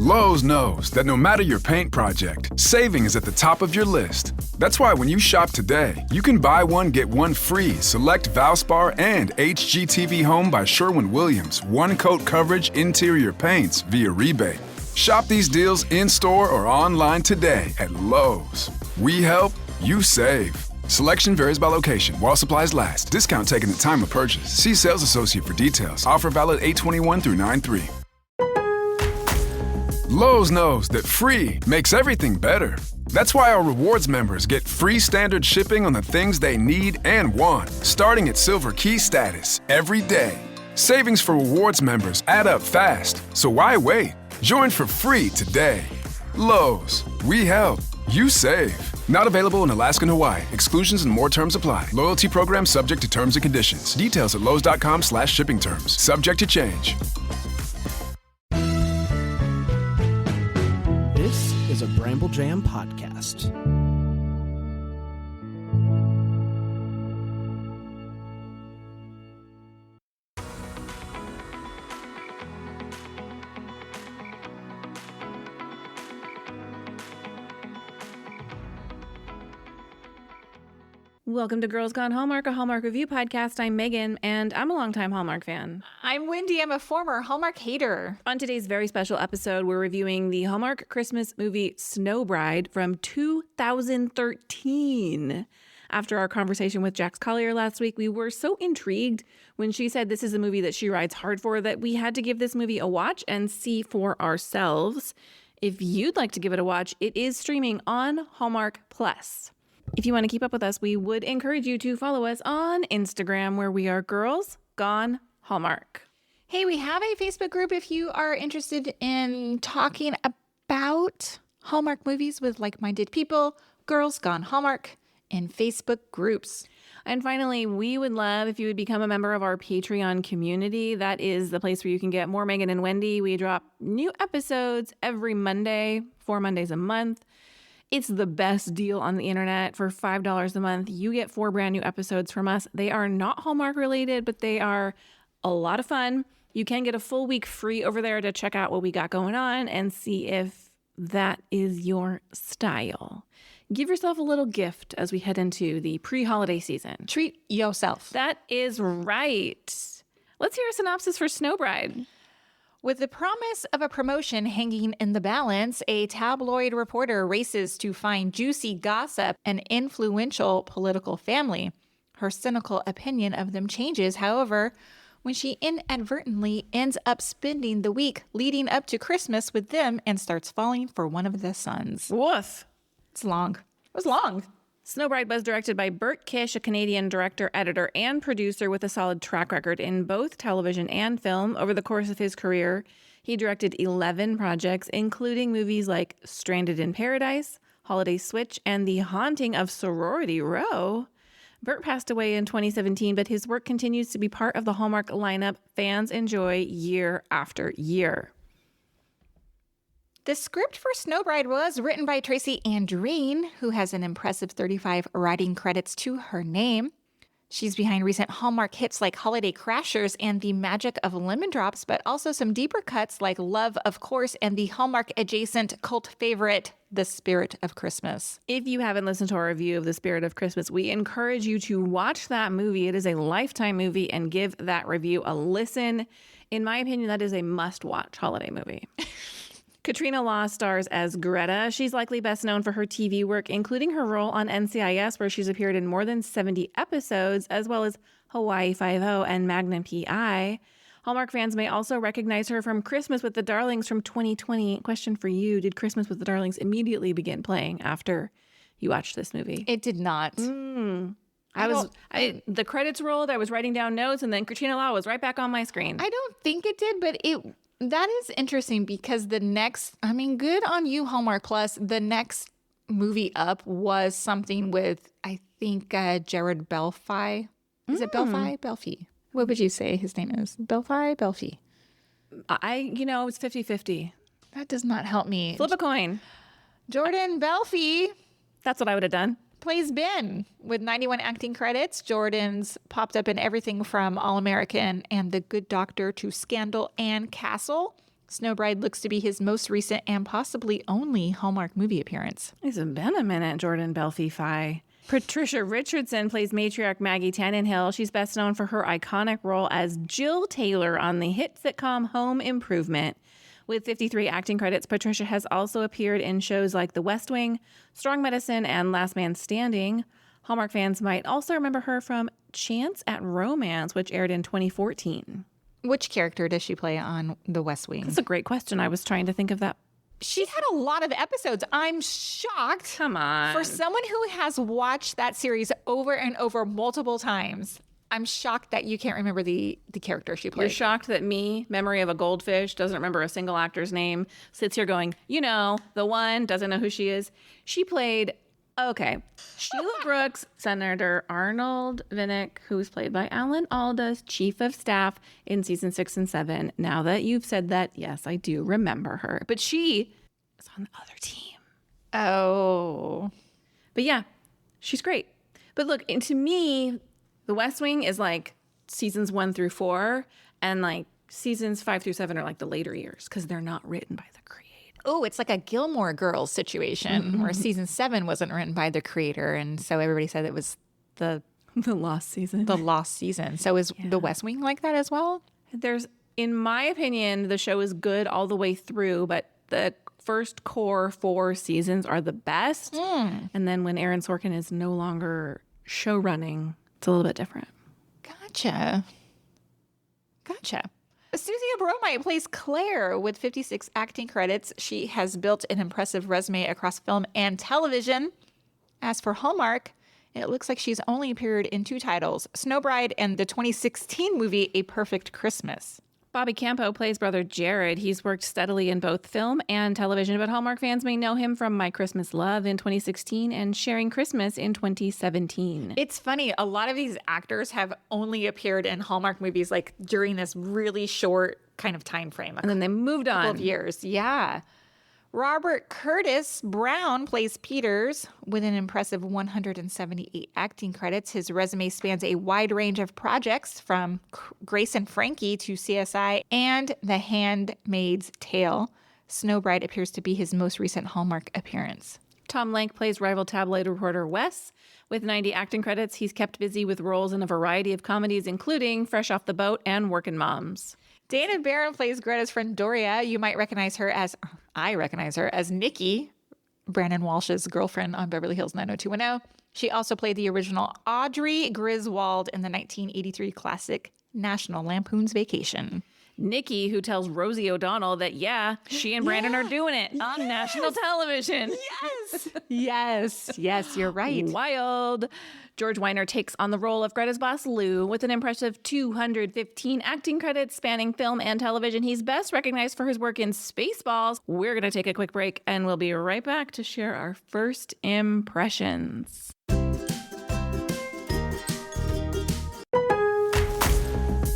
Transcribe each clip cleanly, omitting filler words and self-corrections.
Lowe's knows that no matter your paint project, saving is at the top of your list. That's why when you shop today, you can buy one, get one free select Valspar and HGTV Home by Sherwin-Williams one-coat coverage interior paints via rebate. Shop these deals in-store or online today at Lowe's. We help, you save. Selection varies by location. While supplies last. Discount taken at time of purchase. See sales associate for details. Offer valid 8/21 through 9/3. Lowe's knows that free makes everything better. That's why our rewards members get free standard shipping on the things they need and want, starting at Silver Key status every day. Savings for rewards members add up fast, so why wait? Join for free today. Lowe's, we help, you save. Not available in Alaska and Hawaii. Exclusions and more terms apply. Loyalty program subject to terms and conditions. Details at lowes.com/shipping terms. Subject to change. This is a Bramble Jam podcast. Welcome to Girls Gone Hallmark, a Hallmark review podcast. I'm Megan, and I'm a longtime Hallmark fan. I'm Wendy. I'm a former Hallmark hater. On today's very special episode, we're reviewing the Hallmark Christmas movie Snow Bride from 2013. After our conversation with Jax Collier last week, we were so intrigued when she said this is a movie that she rides hard for that we had to give this movie a watch and see for ourselves. If you'd like to give it a watch, it is streaming on Hallmark Plus. If you want to keep up with us, we would encourage you to follow us on Instagram, where we are Girls Gone Hallmark. Hey, we have a Facebook group if you are interested in talking about Hallmark movies with like-minded people. Girls Gone Hallmark in Facebook groups. And finally, we would love if you would become a member of our Patreon community. That is the place where you can get more Megan and Wendy. We drop new episodes every Monday, 4 Mondays a month. It's the best deal on the internet. For $5 a month, you get 4 brand new episodes from us. They are not Hallmark related, but they are a lot of fun. You can get a full week free over there to check out what we got going on and see if that is your style. Give yourself a little gift as we head into the pre-holiday season. Treat yourself. That is right. Let's hear a synopsis for Snow Bride. With the promise of a promotion hanging in the balance, a tabloid reporter races to find juicy gossip an influential political family. Her cynical opinion of them changes, however, when she inadvertently ends up spending the week leading up to Christmas with them and starts falling for one of the sons. Woof. It's long. It was long. Snow Bride was directed by Bert Kish, a Canadian director, editor, and producer with a solid track record in both television and film. Over the course of his career, he directed 11 projects, including movies like Stranded in Paradise, Holiday Switch, and The Haunting of Sorority Row. Bert passed away in 2017, but his work continues to be part of the Hallmark lineup fans enjoy year after year. The script for Snow Bride was written by Tracy Andreen, who has an impressive 35 writing credits to her name. She's behind recent Hallmark hits like Holiday Crashers and The Magic of Lemon Drops, but also some deeper cuts like Love, of Course, and the Hallmark-adjacent cult favorite, The Spirit of Christmas. If you haven't listened to our review of The Spirit of Christmas, we encourage you to watch that movie. It is a Lifetime movie, and give that review a listen. In my opinion, that is a must-watch holiday movie. Katrina Law stars as Greta. She's likely best known for her TV work, including her role on NCIS, where she's appeared in more than 70 episodes, as well as Hawaii Five-0 and Magnum P.I. Hallmark fans may also recognize her from Christmas with the Darlings from 2020. Question for you, did Christmas with the Darlings immediately begin playing after you watched this movie? It did not. The credits rolled, I was writing down notes, and then Katrina Law was right back on my screen. I don't think it did, but that is interesting because the next, good on you, Hallmark Plus. The next movie up was something with, I think, Jared Belfi. Is it Belfi? Belfi. What would you say his name is? Belfi? Belfi. It's 50-50. That does not help me. Flip a coin. Jordan Belfi. That's what I would have done. Plays Ben with 91 acting credits. Jordan's popped up in everything from All-American and The Good Doctor to Scandal and Castle. Snowbride looks to be his most recent and possibly only Hallmark movie appearance. It's been a minute, Jordan Belfi. Patricia Richardson plays matriarch Maggie Tannenhill. She's best known for her iconic role as Jill Taylor on the hit sitcom Home Improvement. With 53 acting credits, Patricia has also appeared in shows like The West Wing, Strong Medicine, and Last Man Standing. Hallmark fans might also remember her from Chance at Romance, which aired in 2014. Which character does she play on The West Wing? That's a great question. I was trying to think of that. She's had a lot of episodes. I'm shocked. Come on. For someone who has watched that series over and over multiple times, I'm shocked that you can't remember the character she played. You're shocked that me, memory of a goldfish, doesn't remember a single actor's name, sits here going, the one, doesn't know who she is. She played... Okay. Sheila Brooks, Senator Arnold Vinnick, who's played by Alan Alda's chief of staff in season 6 and 7. Now that you've said that, yes, I do remember her. But she is on the other team. Oh. But yeah, she's great. But look, and to me, The West Wing is like seasons 1 through 4, and like seasons 5 through 7 are like the later years because they're not written by the creator. Oh, it's like a Gilmore Girls situation where season 7 wasn't written by the creator. And so everybody said it was the lost season. The lost season. So is The West Wing like that as well? In my opinion, the show is good all the way through, but the first core 4 seasons are the best. And then when Aaron Sorkin is no longer show running, it's a little bit different. Gotcha. Susie Abromite plays Claire with 56 acting credits. She has built an impressive resume across film and television. As for Hallmark, it looks like she's only appeared in 2 titles, Snowbride and the 2016 movie A Perfect Christmas. Bobby Campo plays brother Jared. He's worked steadily in both film and television, but Hallmark fans may know him from My Christmas Love in 2016 and Sharing Christmas in 2017. It's funny. A lot of these actors have only appeared in Hallmark movies like during this really short kind of time frame. And then they moved on. A couple of years. Yeah. Robert Curtis Brown plays Peters with an impressive 178 acting credits. His resume spans a wide range of projects from Grace and Frankie to CSI and The Handmaid's Tale. Snowbride appears to be his most recent Hallmark appearance. Tom Lenk plays rival tabloid reporter Wes. With 90 acting credits, he's kept busy with roles in a variety of comedies, including Fresh Off the Boat and Workin' Moms. Dana Barron plays Greta's friend Doria. You might recognize her as, I recognize her as Nikki, Brandon Walsh's girlfriend on Beverly Hills 90210. She also played the original Audrey Griswold in the 1983 classic National Lampoon's Vacation. Nikki, who tells Rosie O'Donnell that, she and Brandon are doing it on national television. Yes, you're right. Wild. George Weiner takes on the role of Greta's boss, Lou, with an impressive 215 acting credits spanning film and television. He's best recognized for his work in Spaceballs. We're going to take a quick break, and we'll be right back to share our first impressions.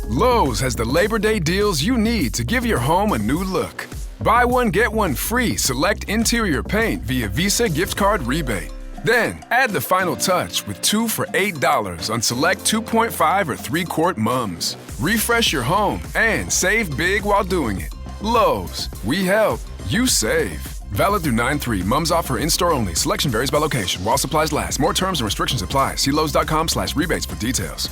Lowe's has the Labor Day deals you need to give your home a new look. Buy one, get one free select interior paint via Visa gift card rebate. Then, add the final touch with 2 for $8 on select 2.5 or 3-quart mums. Refresh your home and save big while doing it. Lowe's, we help, you save. Valid through 9/3. Mums offer in-store only. Selection varies by location. While supplies last. More terms and restrictions apply. See Lowes.com/rebates for details.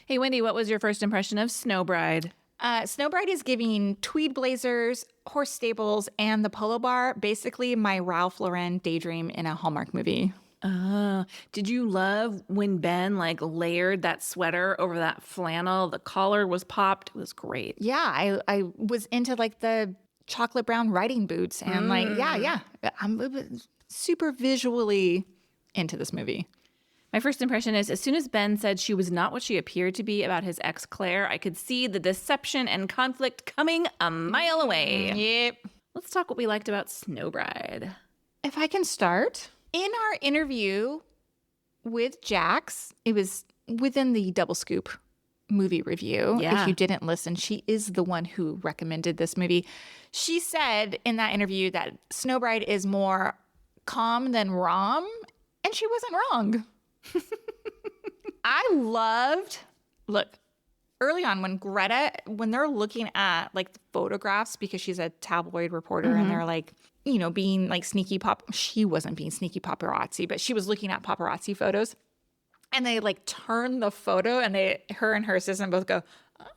Hey, Wendy, what was your first impression of Snowbride? Snowbride is giving tweed blazers, horse stables, and the polo bar, basically my Ralph Lauren daydream in a Hallmark movie. Did you love when Ben layered that sweater over that flannel? The collar was popped. It was great. Yeah, I was into the chocolate brown riding boots and I'm super visually into this movie. My first impression is as soon as Ben said she was not what she appeared to be about his ex Claire, I could see the deception and conflict coming a mile away. Yep. Let's talk what we liked about Snowbride. If I can start. In our interview with Jax, it was within the Double Scoop movie review. Yeah. If you didn't listen, she is the one who recommended this movie. She said in that interview that Snowbride is more calm than rom, and she wasn't wrong. I loved look, early on when they're looking at like the photographs, because she's a tabloid reporter and they're like, you know, being like she wasn't being sneaky paparazzi, but she was looking at paparazzi photos. And they like turn the photo and her and her assistant both go,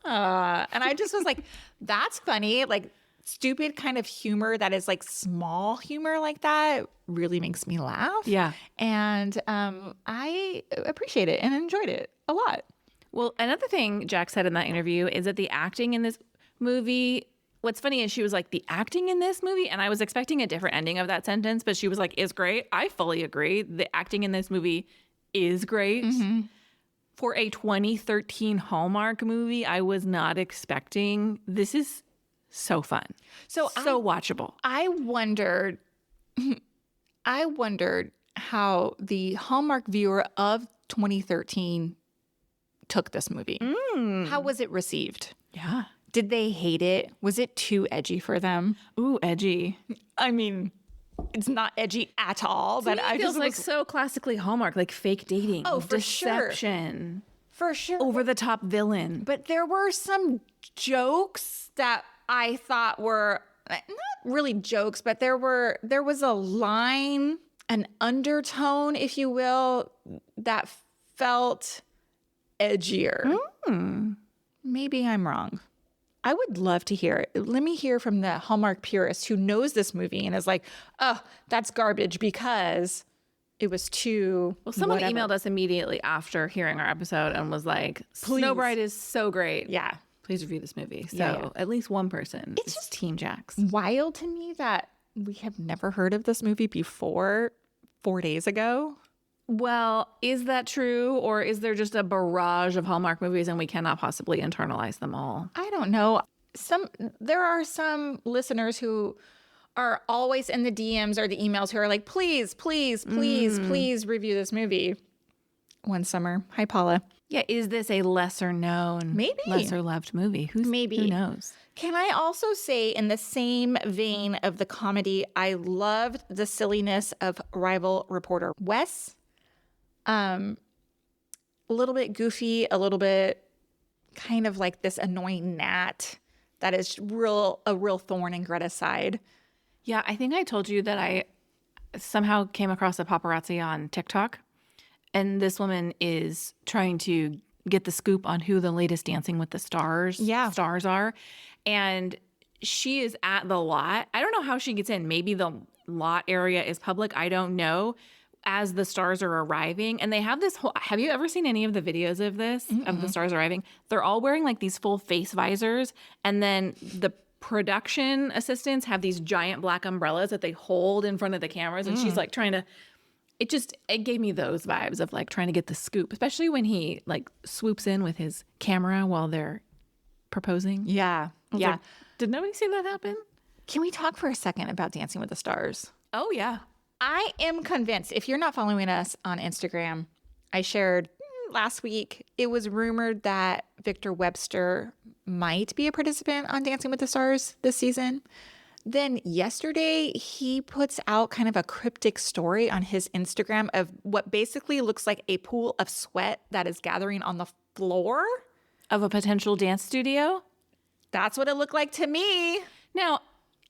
and I just was like, that's funny. Like stupid kind of humor that is like small humor like that really makes me laugh. Yeah. And I appreciate it and enjoyed it a lot. Well, another thing Jack said in that interview is that the acting in this movie, what's funny is she was like, the acting in this movie, and I was expecting a different ending of that sentence, but she was like, is great. I fully agree. The acting in this movie is great. For a 2013 Hallmark movie, I was not expecting. This is so fun. So watchable. I wondered how the Hallmark viewer of 2013 took this movie. How was it received? Yeah. Did they hate it? Was it too edgy for them? Ooh, edgy. I mean, it's not edgy at all, but I feels like so classically Hallmark, like fake dating. Oh, for deception. For sure. Over the top villain. But there were some jokes that I thought were not really jokes, but there was a line, an undertone, if you will, that felt edgier. Maybe I'm wrong. I would love to hear it. Let me hear from the Hallmark purist who knows this movie and is like, oh, that's garbage because it was too. Well, someone emailed us immediately after hearing our episode and was like, Snow Bride is so great. Yeah. Please review this movie. So at least one person. It's just Team Jax. Wild to me that we have never heard of this movie before 4 days ago. Well, is that true? Or is there just a barrage of Hallmark movies and we cannot possibly internalize them all? I don't know. There are some listeners who are always in the DMs or the emails who are like, please, please, please, please review this movie. One summer. Hi, Paula. Yeah, is this a lesser known, lesser loved movie? Who knows? Can I also say, in the same vein of the comedy, I loved the silliness of rival reporter Wes. A little bit goofy, a little bit kind of like this annoying gnat that is a real thorn in Greta's side. Yeah, I think I told you that I somehow came across a paparazzi on TikTok. And this woman is trying to get the scoop on who the latest Dancing with the Stars stars are. And she is at the lot. I don't know how she gets in. Maybe the lot area is public. I don't know. As the stars are arriving. And they have this whole, have you ever seen any of the videos of this, of the stars arriving? They're all wearing like these full face visors. And then the production assistants have these giant black umbrellas that they hold in front of the cameras. And she's like trying to, it gave me those vibes of like trying to get the scoop, especially when he like swoops in with his camera while they're proposing. Yeah. Yeah. Like, did nobody see that happen? Can we talk for a second about Dancing with the Stars? Oh, yeah. I am convinced, if you're not following us on Instagram, I shared last week, it was rumored that Victor Webster might be a participant on Dancing with the Stars this season. Then yesterday, he puts out kind of a cryptic story on his Instagram of what basically looks like a pool of sweat that is gathering on the floor of a potential dance studio. That's what it looked like to me. Now,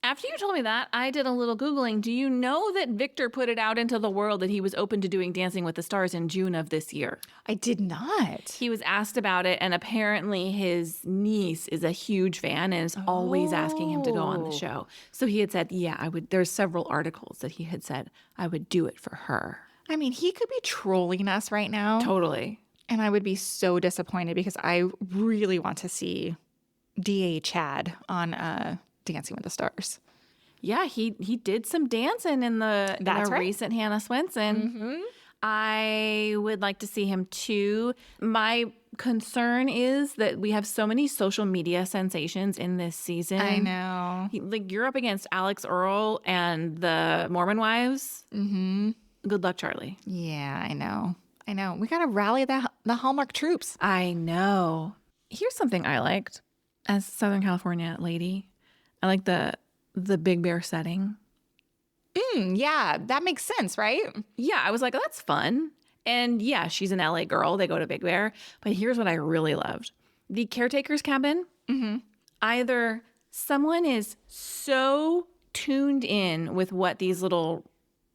after you told me that, I did a little Googling. Do you know that Victor put it out into the world that he was open to doing Dancing with the Stars in June of this year? I did not. He was asked about it, and apparently his niece is a huge fan and is always asking him to go on the show. So he had said, yeah, I would. There's several articles that he had said, I would do it for her. I mean, he could be trolling us right now. Totally. And I would be so disappointed because I really want to see D.A. Chad on Dancing with the Stars. Yeah, he did some dancing in the recent Hannah Swenson. I would like to see him too. My concern is that we have so many social media sensations in this season. I know. You're up against Alex Earl and the Mormon Wives. Good luck, Charlie. Yeah, I know. We got to rally the Hallmark troops. I know. Here's something I liked as a Southern California lady. I like the Big Bear setting. Yeah, that makes sense, right? Yeah, I was like, oh, that's fun. And yeah, she's an LA girl. They go to Big Bear. But here's what I really loved. The caretaker's cabin, either someone is so tuned in with what these little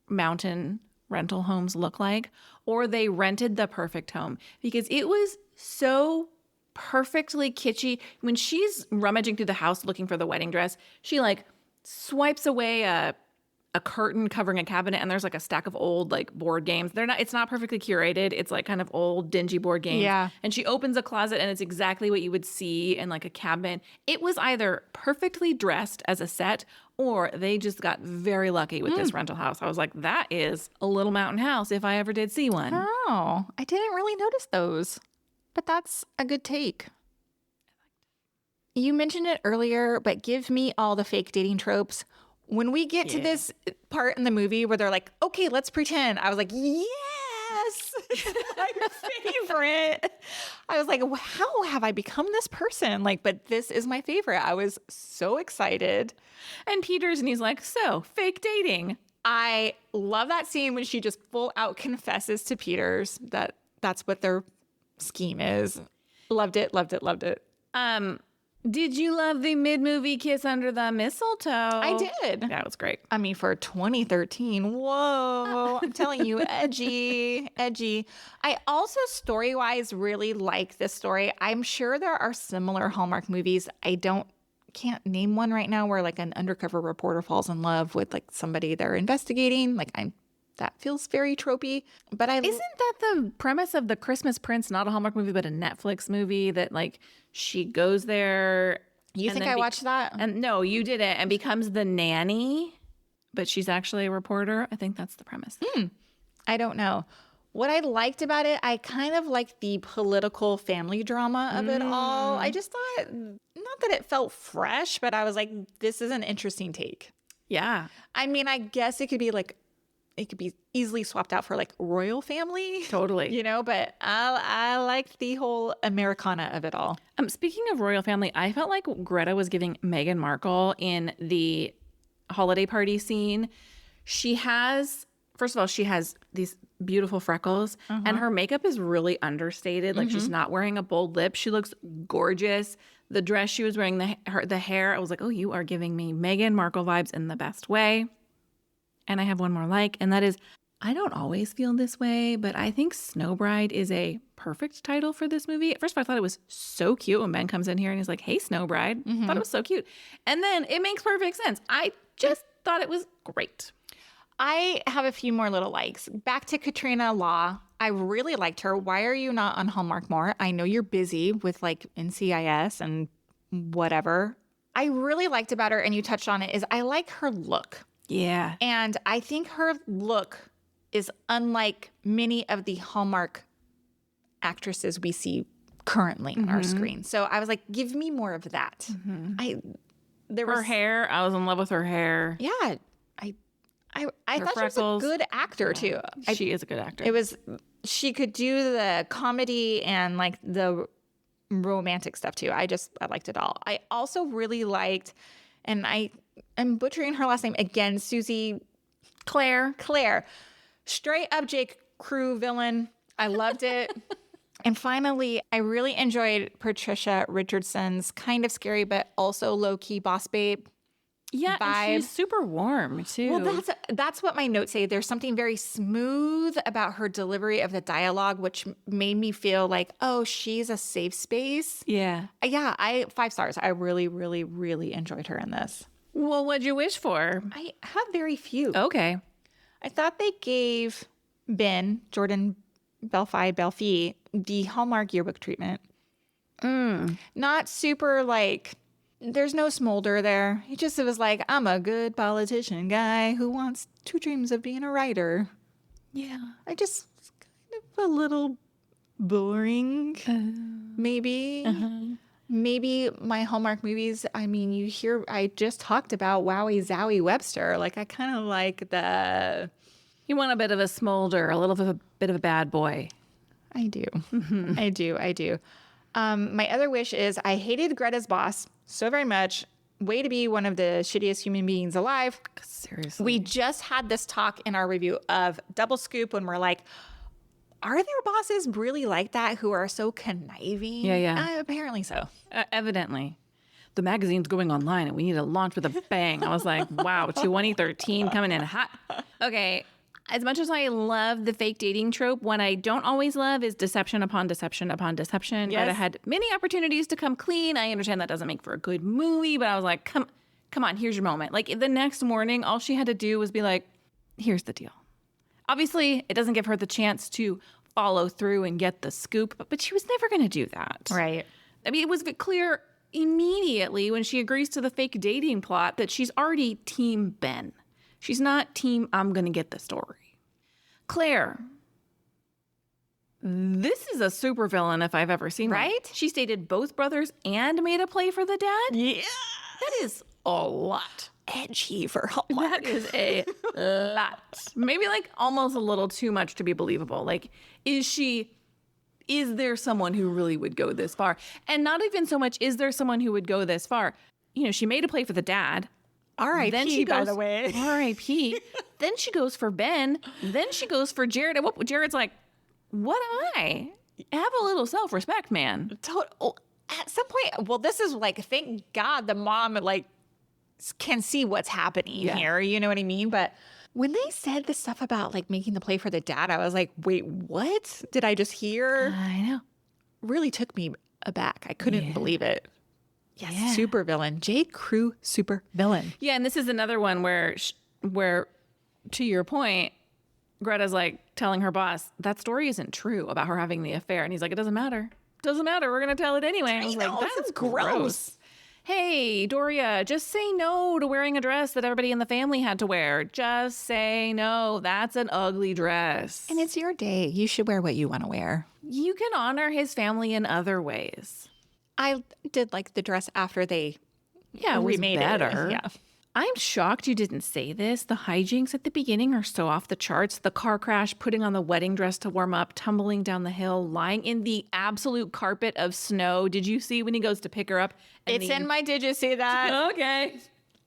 mountain rental homes look like, or they rented the perfect home because it was so perfectly kitschy. When she's rummaging through the house looking for the wedding dress, she like swipes away a curtain covering a cabinet, and there's like a stack of old like board games. It's not perfectly curated. It's like kind of old dingy board games. Yeah. And she opens a closet and it's exactly what you would see in like a cabinet. It was either perfectly dressed as a set or they just got very lucky with this rental house. I was like, that is a little mountain house if I ever did see one. Oh, I didn't really notice those, but that's a good take. You mentioned it earlier, but give me all the fake dating tropes. When we get to this part in the movie where they're like, okay, let's pretend, I was like, yes, my favorite. I was like, how have I become this person? Like, but this is my favorite. I was so excited. And Peters, and he's like, so fake dating. I love that scene when she just full out confesses to Peters that that's what their scheme is. Loved it, loved it, loved it. Did you love the mid-movie kiss under the mistletoe? I did. That was great. I mean, for 2013, whoa, I'm telling you, edgy, edgy. I also, story-wise, really like this story. I'm sure there are similar Hallmark movies. Can't name one right now where like an undercover reporter falls in love with like somebody they're investigating. That feels very tropey. But Isn't that the premise of The Christmas Prince, not a Hallmark movie, but a Netflix movie that like she goes there? You think I watched that? And no, you didn't, and becomes the nanny, but she's actually a reporter. I think that's the premise. I don't know. What I liked about it, I kind of liked the political family drama of it all. I just thought, not that it felt fresh, but I was like, this is an interesting take. Yeah. I mean, I guess it could be easily swapped out for like royal family. Totally. But I liked the whole Americana of it all. Speaking of royal family, I felt like Greta was giving Meghan Markle in the holiday party scene. First of all, she has these beautiful freckles and her makeup is really understated. Like she's not wearing a bold lip. She looks gorgeous. The dress she was wearing, the hair, I was like, oh, you are giving me Meghan Markle vibes in the best way. And I have one more and that is, I don't always feel this way, but I think Snow Bride is a perfect title for this movie. At first, I thought it was so cute when Ben comes in here and he's like, hey, Snow Bride. I thought it was so cute. And then it makes perfect sense. I just thought it was great. I have a few more little likes. Back to Katrina Law. I really liked her. Why are you not on Hallmark more? I know you're busy with like NCIS and whatever. I really liked about her, and you touched on it, is I like her look. Yeah. And I think her look is unlike many of the Hallmark actresses we see currently on our screen. So I was like, give me more of that. Her hair, I was in love with her hair. Yeah. I thought freckles. she was a good actor too. She is a good actor. She could do the comedy and like the romantic stuff too. I liked it all. I also really liked, and I'm butchering her last name again, Susie Claire. Straight up J. Crew villain. I loved it. And finally, I really enjoyed Patricia Richardson's kind of scary but also low-key boss babe. Yeah, vibe. And she's super warm too. Well, that's what my notes say. There's something very smooth about her delivery of the dialogue, which made me feel like, oh, she's a safe space. Yeah. Yeah, 5 stars. I really, really, really enjoyed her in this. Well, what'd you wish for? I have very few. Okay. I thought they gave Ben, Jordan Belfi, the Hallmark yearbook treatment. Not super like... There's no smolder there. He just was like, I'm a good politician guy who wants 2 dreams of being a writer. Yeah. I just kind of a little boring, maybe. Maybe my Hallmark movies, I mean, I just talked about Wowie Zowie Webster. Like, I kind of like You want a bit of a smolder, a little bit of a bad boy. I do. I do. My other wish is I hated Greta's boss so very much. Way to be one of the shittiest human beings alive. Seriously. We just had this talk in our review of Double Scoop when we're like, Are there bosses really like that who are so conniving? Yeah. Apparently so. Evidently. The magazine's going online and we need to launch with a bang. I was like, wow, 2013 coming in hot. Okay. As much as I love the fake dating trope, what I don't always love is deception upon deception upon deception. Yes. Greta had many opportunities to come clean. I understand that doesn't make for a good movie, but I was like, come on, here's your moment. Like the next morning, all she had to do was be like, here's the deal. Obviously, it doesn't give her the chance to follow through and get the scoop, but she was never going to do that. Right. I mean, it was clear immediately when she agrees to the fake dating plot that she's already Team Ben. She's not Team I'm going to get the story. Claire. This is a supervillain if I've ever seen one. Right? She dated both brothers and made a play for the dad? Yeah. That is a lot. Edgy for Hallmark. That is a lot. Maybe like almost a little too much to be believable. Like, is there someone who really would go this far? And not even so much, is there someone who would go this far? You know, she made a play for the dad. R.I.P. Then she by goes, the way. R.I.P. Then she goes for Ben. Then she goes for Jared. And Jared's like, what am I? Have a little self-respect, man. At some point, well, this is like, thank God the mom like can see what's happening here. You know what I mean? But when they said the stuff about like making the play for the dad, I was like, wait, what did I just hear? I know. Really took me aback. I couldn't believe it. Yes, Yeah. super villain. J. Crew, super villain. Yeah, and this is another one where, to your point, Greta's like telling her boss, that story isn't true about her having the affair. And he's like, it doesn't matter. Doesn't matter. We're going to tell it anyway. I was know, like, that's this is gross. Hey, Doria, just say no to wearing a dress that everybody in the family had to wear. Just say no. That's an ugly dress. And it's your day. You should wear what you want to wear. You can honor his family in other ways. I did like the dress after they Yeah, it was remade better. it. Yeah. I'm shocked you didn't say this. The hijinks at the beginning are so off the charts. The car crash, putting on the wedding dress to warm up, tumbling down the hill, lying in the absolute carpet of snow. Did you see when he goes to pick her up? It's in my Did You See That? Okay.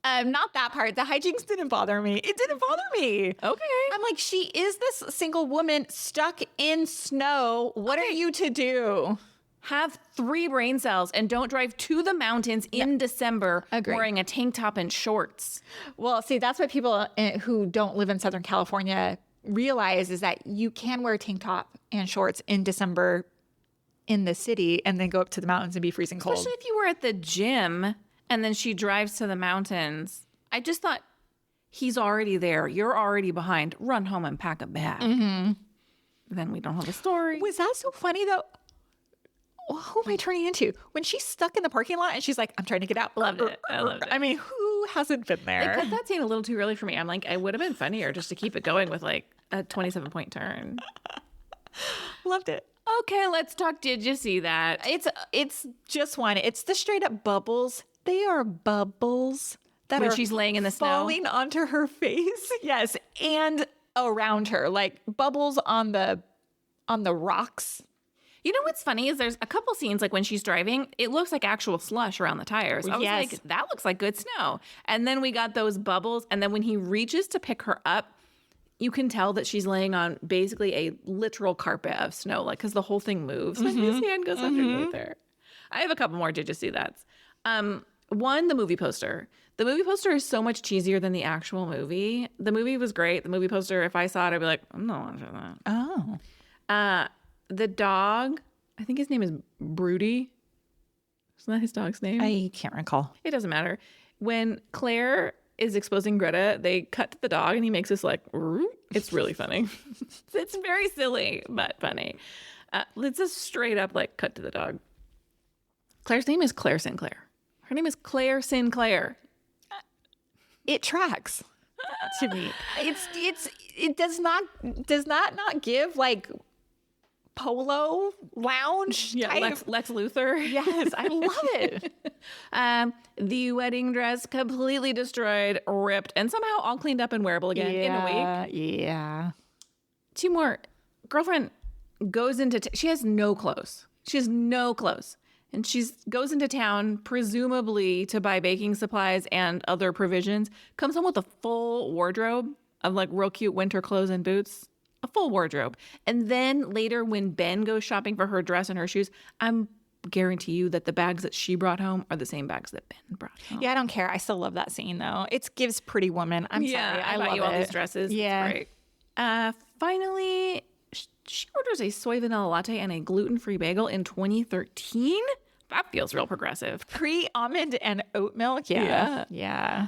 Not that part. The hijinks didn't bother me. It didn't bother me. Okay. I'm like, she is this single woman stuck in snow. What are you to do? Have 3 brain cells and don't drive to the mountains in December Agree. wearing a tank top and shorts. Well, see, that's what people who don't live in Southern California realize is that you can wear a tank top and shorts in December in the city and then go up to the mountains and be freezing cold. Especially if you were at the gym and then she drives to the mountains. I just thought, he's already there. You're already behind. Run home and pack a bag. Mm-hmm. Then we don't have a story. Was that so funny though? Well, who am I turning into? When she's stuck in the parking lot and she's like, I'm trying to get out. Loved it. I loved it. I mean, who hasn't been They there? cut that scene a little too early for me. I'm like, it would have been funnier just to keep it going with like a 27-point turn. Loved it. Okay, let's talk. Did you see that? It's just one. It's the straight up bubbles. They are bubbles that When are she's laying in the snow? falling onto her face. Yes, and around her, like bubbles on the rocks. You know what's funny is there's a couple scenes like when she's driving, it looks like actual slush around the tires. I was Yes. like, that looks like good snow. And then we got those bubbles. And then when he reaches to pick her up, you can tell that she's laying on basically a literal carpet of snow, like because the whole thing moves when his hand goes underneath her. I have a couple more. Did you see that? One, the movie poster. The movie poster is so much cheesier than the actual movie. The movie was great. The movie poster, if I saw it, I'd be like, I'm not watching that. Oh. The dog, I think his name is Broody. Isn't that his dog's name? I can't recall. It doesn't matter. When Claire is exposing Greta, they cut to the dog and he makes this like, "Roo." It's really funny. It's very silly, but funny. It's a straight up like cut to the dog. Claire's name is Claire Sinclair. Her name is Claire Sinclair. It tracks to me. It does not give like polo lounge type. Lex Luthor. Yes, I love it. The wedding dress completely destroyed, ripped, and somehow all cleaned up and wearable again in a week. Yeah. 2 more. Girlfriend goes into she has no clothes. She has no clothes. And she goes into town, presumably to buy baking supplies and other provisions. Comes home with a full wardrobe of like real cute winter clothes and boots. a full wardrobe. And then later when Ben goes shopping for her dress and her shoes, I'm guarantee you that the bags that she brought home are the same bags that Ben brought home. Yeah, I don't care. I still love that scene though. It gives Pretty Woman. I'm sorry. I bought love you it. all these dresses. Yeah. It's great. Finally, she orders a soy vanilla latte and a gluten-free bagel in 2013. That feels real progressive. Pre-almond and oat milk. Yeah.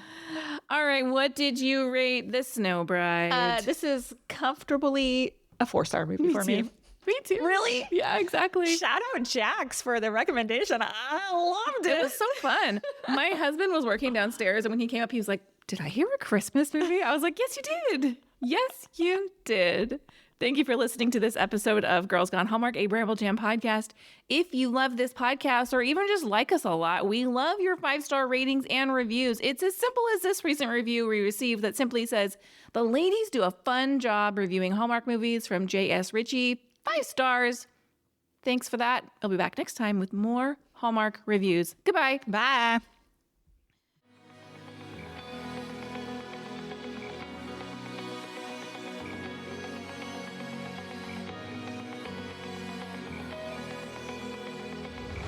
All right, what did you rate The Snow Bride? This is comfortably a 4-star movie for me. Me too. Really? Yeah, exactly. Shout out Jax for the recommendation. I loved it. It was so fun. My husband was working downstairs, and when he came up, he was like, "Did I hear a Christmas movie?" I was like, "Yes, you did. Yes, you did." Thank you for listening to this episode of Girls Gone Hallmark, a Bramble Jam podcast. If you love this podcast or even just like us a lot, we love your 5-star ratings and reviews. It's as simple as this recent review we received that simply says, "The ladies do a fun job reviewing Hallmark movies," from J.S. Ritchie. 5 stars. Thanks for that. I'll be back next time with more Hallmark reviews. Goodbye. Bye.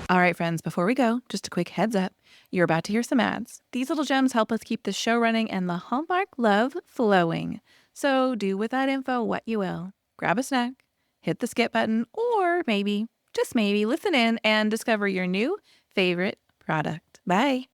All right, friends, before we go, just a quick heads up. You're about to hear some ads. These little gems help us keep the show running and the Hallmark love flowing. So do with that info what you will. Grab a snack, hit the skip button, or maybe, just maybe, listen in and discover your new favorite product. Bye.